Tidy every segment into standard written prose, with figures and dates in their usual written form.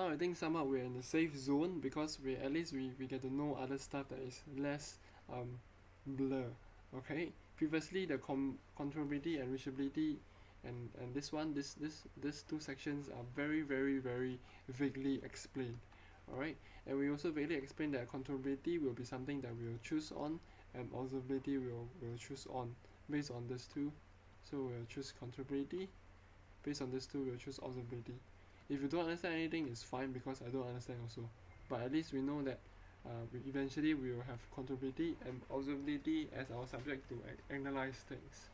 now I think somehow we're in the safe zone, because at least we get to know other stuff that is less blur. Okay, previously the controllability and reachability and this two sections are very vaguely explained. Alright, and we also vaguely explained that controllability will be something that we will choose on, and observability will choose on based on this two. So we'll choose controllability. Based on this two, we'll choose observability. If you don't understand anything, it's fine, because I don't understand also. But at least we know that eventually we will have controllability and observability as our subject to analyze things.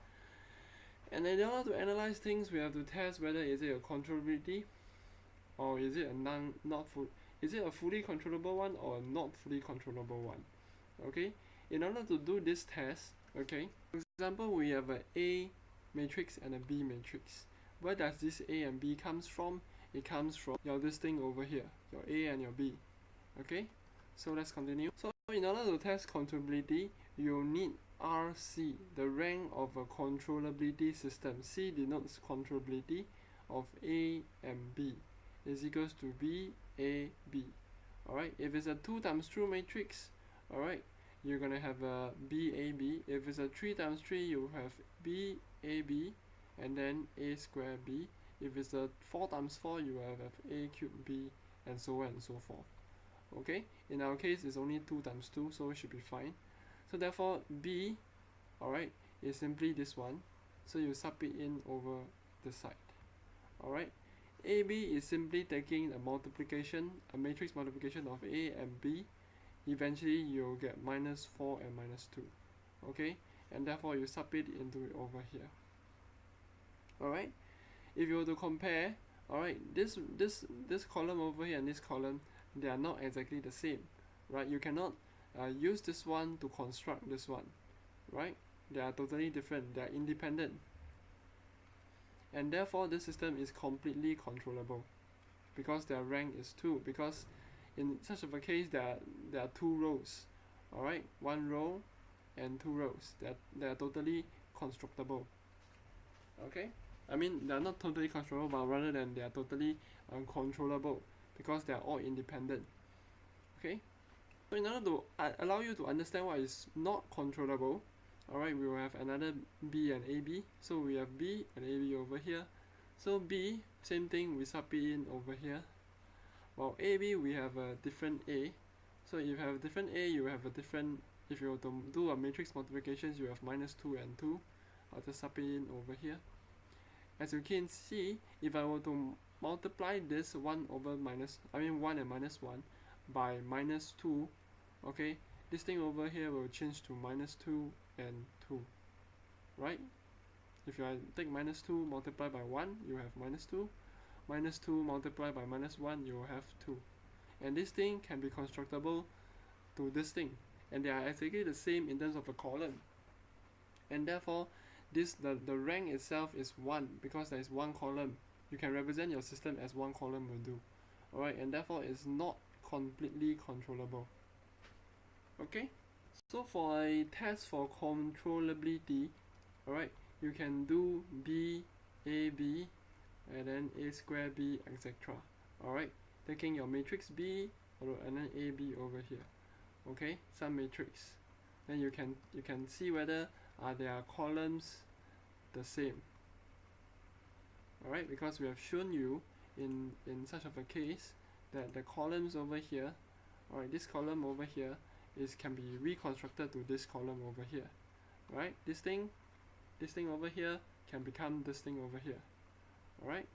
And in order to analyze things, we have to test whether is it a controllability, or is it is it a fully controllable one or a not fully controllable one. Okay, in order to do this test, okay, for example, we have a A matrix and a B matrix. Where does this A and B comes from? It comes from this thing over here, your A and your B. Okay, so let's continue. So in order to test controllability, you need RC, the rank of a controllability system. C denotes controllability of A and B is equals to B, A, B. Alright, if it's a 2 times 2 matrix, alright, you're gonna have a B, A, B. If it's a 3 times 3, you have B, A, B, and then A square B. If it's a 4 times 4, you have A cube B, and so on and so forth. Okay, in our case it's only 2 times 2, so it should be fine. So therefore B, alright, is simply this one, so you sub it in over the side. Alright, AB is simply taking a matrix multiplication of A and B. Eventually you'll get minus 4 and minus 2. Okay, and therefore you sub it into it over here. Alright, if you were to compare, alright, this column over here and this column, they are not exactly the same, right? You cannot use this one to construct this one, right? They are totally different, they are independent, and therefore this system is completely controllable because their rank is 2, because in such of a case there are 2 rows, alright, 1 row and 2 rows, they are totally constructible. Okay, I mean they are not totally constructible, but rather than they are totally controllable, because they are all independent. Okay, so in order to allow you to understand what is not controllable, alright, we will have another B and AB. So we have B and AB over here. So B, same thing, we sub it in over here. While AB, we have a different A. So if you have a different A, you have a different, if you were to do a matrix multiplications, you have minus 2 and 2. I'll just sub it in over here. As you can see, if I were to multiply this 1 and minus 1 by minus 2, okay, this thing over here will change to minus 2 and 2, right? If you take minus 2 multiplied by 1, you have minus 2. Minus 2 multiplied by minus 1, you will have 2. And this thing can be constructible to this thing, and they are exactly the same in terms of a column. And therefore, the rank itself is 1, because there is 1 column. You can represent your system as 1 column will do. Alright, and therefore it's not completely controllable. Okay, so for a test for controllability, alright, you can do B, A, B, and then A square B, etc. Alright, taking your matrix B and then A, B over here. Okay, some matrix. Then you can see whether their columns the same. Alright, because we have shown you in such of a case that the columns over here, alright, this column over here can be reconstructed to this column over here. Right? This thing over here can become this thing over here. Alright?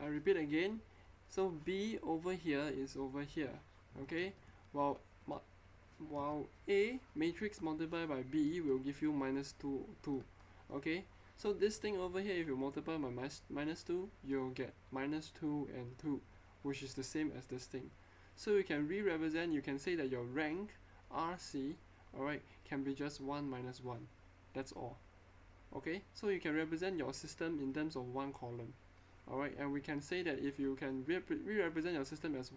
I repeat again. So B over here is over here. Okay? While A matrix multiplied by B will give you minus 2. Okay? So this thing over here, if you multiply by minus 2, you'll get minus 2 and 2, which is the same as this thing. So you can re-represent, you can say that your rank, RC, alright, can be just 1 minus 1. That's all. Okay, so you can represent your system in terms of 1 column. Alright, and we can say that if you can re-represent your system as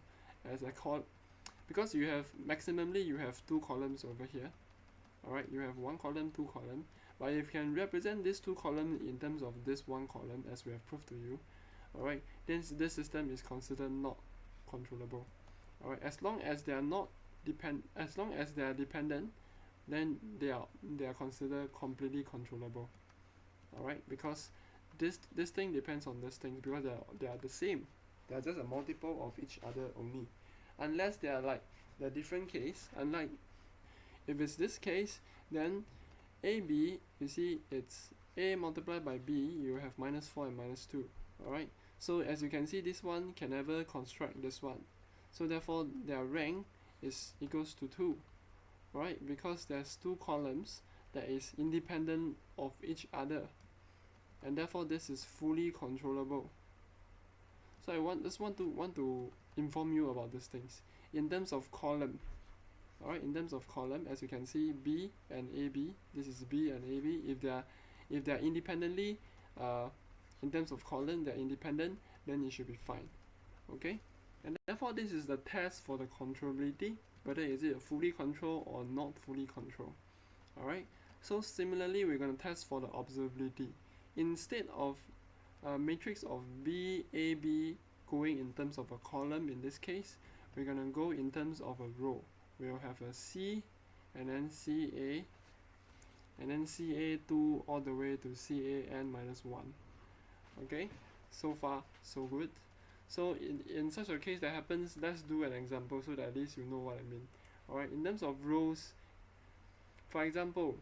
a column, because you have, maximally you have 2 columns over here. Alright, you have 1 column, 2 column. But if you can represent these 2 columns in terms of this 1 column, as we have proved to you, alright, then this system is considered not controllable. Alright, as long as they are dependent, then they are considered completely controllable. Alright, because this thing depends on this thing, because they are the same. They are just a multiple of each other only. Unless they are like the different case, unlike if it's this case, then AB, you see it's A multiplied by B, you have -4 and -2. Alright, so as you can see, this one can never construct this one. So therefore their rank is equals to 2. Right, because there's two columns that is independent of each other, and therefore this is fully controllable. So I want to inform you about these things in terms of column. Alright, in terms of column, as you can see, B and AB, this is B and AB. If they are independently, in terms of column, they're independent, then it should be fine. Okay, and therefore this is the test for the controllability, whether is it fully controlled or not fully controlled. Alright, so similarly we're going to test for the observability. Instead of a matrix of B, A, B going in terms of a column, in this case, we're going to go in terms of a row. We'll have a C, and then CA, and then CA2 all the way to CAN -1. Okay, so far so good. So in such a case that happens, let's do an example so that at least you know what I mean. Alright, in terms of rows, for example,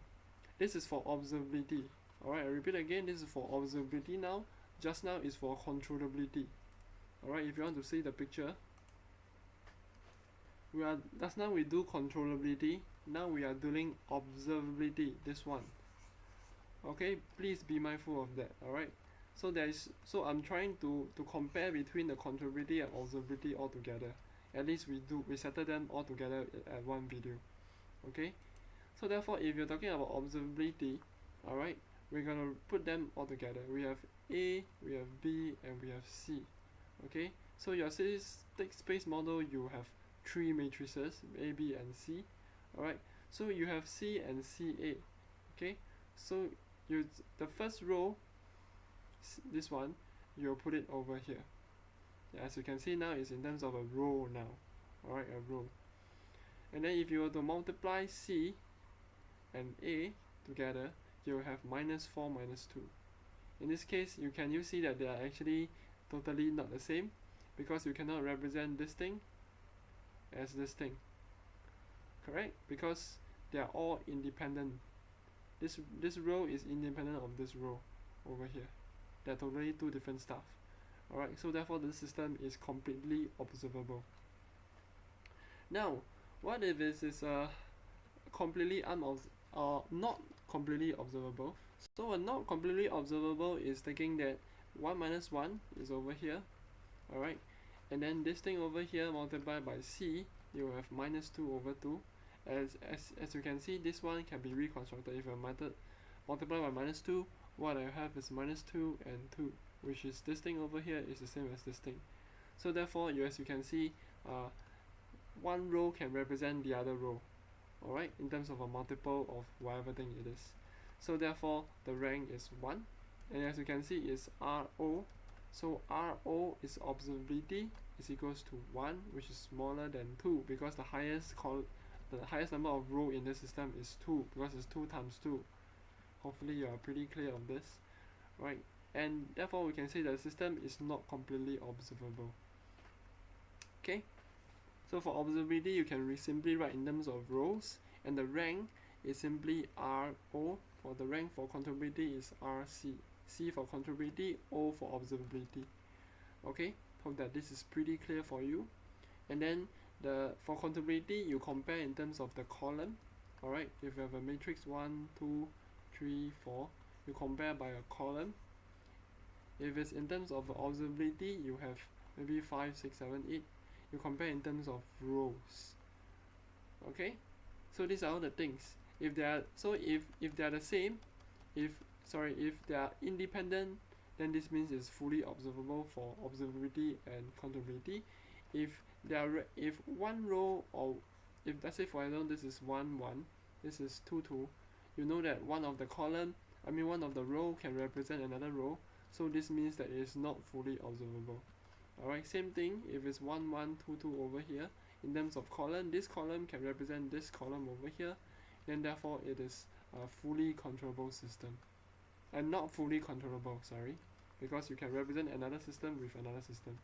this is for observability. Alright, I repeat again, this is for observability now. Just now is for controllability. Alright, if you want to see the picture, just now we do controllability, now we are doing observability, this one. Okay, please be mindful of that. Alright, so I'm trying to compare between the controllability and observability all together. At least we settle them all together at one video. Okay, so therefore if you're talking about observability, alright, we're gonna put them all together. We have A, we have B, and we have C. Okay, so your static space model, you have 3 matrices, A, B, and C. Alright, so you have C and CA. Okay, so the first row, this one, you'll put it over here. As you can see now, it's in terms of a row now. Alright, a row. And then if you were to multiply C and A together, you'll have -4, -2. In this case, you see that they are actually totally not the same, because you cannot represent this thing as this thing. Correct? Because they are all independent. This row is independent of this row over here. They're totally two different stuff. Alright, so therefore the system is completely observable. Now, what if this is completely not completely observable? So a not completely observable is taking that 1 minus 1 is over here. Alright, and then this thing over here multiplied by C, you will have -2 over 2. As you can see, this one can be reconstructed. If I multiply by -2, what I have is -2 and 2, which is this thing over here is the same as this thing. So therefore, as you can see, one row can represent the other row, alright, in terms of a multiple of whatever thing it is. So therefore, the rank is 1, and as you can see, it's RO. So RO is observability is equals to 1, which is smaller than 2, because the highest number of row in this system is 2, because it's 2 times 2. Hopefully you are pretty clear on this, right? And therefore we can say that the system is not completely observable. Okay, so for observability you can simply write in terms of rows, and the rank is simply RO. For the rank for controllability is RC. C for controllability, O for observability. Okay, hope that this is pretty clear for you. And then for controllability, you compare in terms of the column. Alright, if you have a matrix 1, 2, 3, 4, you compare by a column. If it's in terms of observability, you have maybe 5, 6, 7, 8. You compare in terms of rows. Okay, so these are all the things. If they are the same, if they are independent, then this means it's fully observable for observability and controllability. If one row, or if let's say for example this is 1, 1, this is 2, 2, you know that one of the row can represent another row. so this means that it is not fully observable. Alright, same thing if it's 1 1 2 2 over here. In terms of column, this column can represent this column over here, then therefore it is a fully controllable system, and not fully controllable, sorry, because you can represent another system with another system.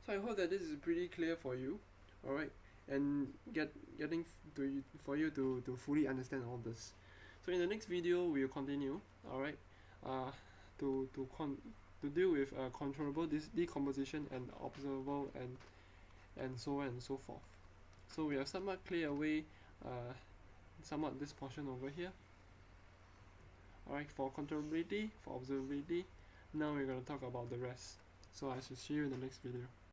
So I hope that this is pretty clear for you, alright, and getting for you to fully understand all this. So in the next video we will continue, alright, to deal with controllable decomposition and observable and so on and so forth. So we have somewhat clear away somewhat this portion over here. Alright, for controllability, for observability, now we're going to talk about the rest. So I shall see you in the next video.